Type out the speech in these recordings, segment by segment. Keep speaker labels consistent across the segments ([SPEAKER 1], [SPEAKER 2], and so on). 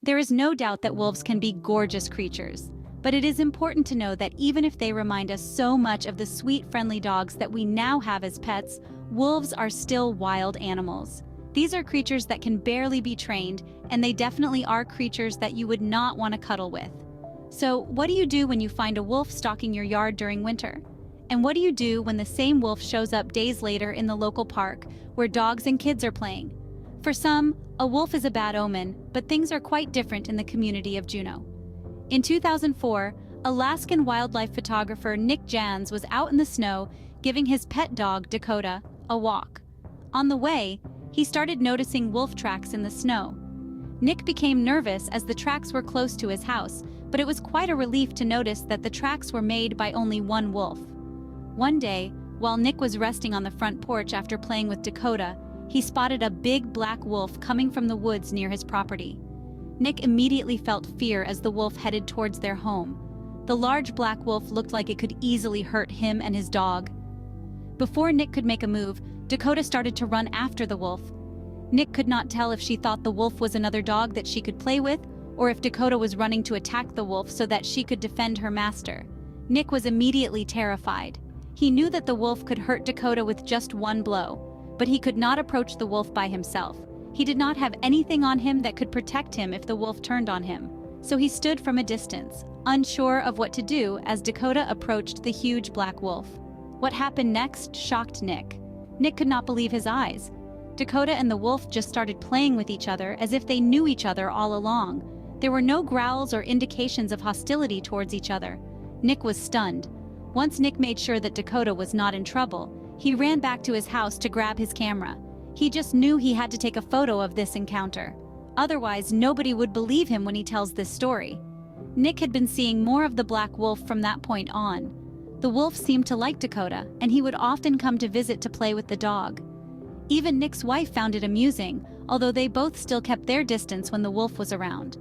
[SPEAKER 1] There is no doubt that wolves can be gorgeous creatures, but it is important to know that even if they remind us so much of the sweet, friendly dogs that we now have as pets, wolves are still wild animals. These are creatures that can barely be trained, and they definitely are creatures that you would not want to cuddle with. So, what do you do when you find a wolf stalking your yard during winter? And what do you do when the same wolf shows up days later in the local park, where dogs and kids are playing? For some, a wolf is a bad omen, but things are quite different in the community of Juneau. In 2004, Alaskan wildlife photographer Nick Jans was out in the snow giving his pet dog, Dakota, a walk. On the way, he started noticing wolf tracks in the snow. Nick became nervous as the tracks were close to his house, but it was quite a relief to notice that the tracks were made by only one wolf. One day, while Nick was resting on the front porch after playing with Dakota, he spotted a big black wolf coming from the woods near his property. Nick immediately felt fear as the wolf headed towards their home. The large black wolf looked like it could easily hurt him and his dog. Before Nick could make a move, Dakota started to run after the wolf. Nick could not tell if she thought the wolf was another dog that she could play with, or if Dakota was running to attack the wolf so that she could defend her master. Nick was immediately terrified. He knew that the wolf could hurt Dakota with just one blow, but he could not approach the wolf by himself. He did not have anything on him that could protect him if the wolf turned on him. So he stood from a distance, unsure of what to do as Dakota approached the huge black wolf. What happened next shocked Nick. Nick could not believe his eyes. Dakota and the wolf just started playing with each other as if they knew each other all along. There were no growls or indications of hostility towards each other. Nick was stunned. Once Nick made sure that Dakota was not in trouble, he ran back to his house to grab his camera. He just knew he had to take a photo of this encounter. Otherwise, nobody would believe him when he tells this story. Nick had been seeing more of the black wolf from that point on. The wolf seemed to like Dakota, and he would often come to visit to play with the dog. Even Nick's wife found it amusing, although they both still kept their distance when the wolf was around.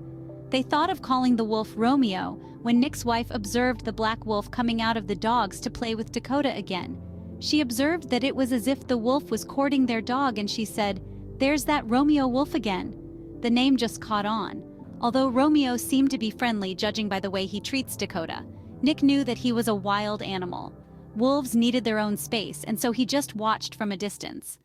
[SPEAKER 1] They thought of calling the wolf Romeo when Nick's wife observed the black wolf coming out of the dogs to play with Dakota again. She observed that it was as if the wolf was courting their dog, and she said, "There's that Romeo wolf again." The name just caught on. Although Romeo seemed to be friendly judging by the way he treats Dakota, Nick knew that he was a wild animal. Wolves needed their own space, and so he just watched from a distance.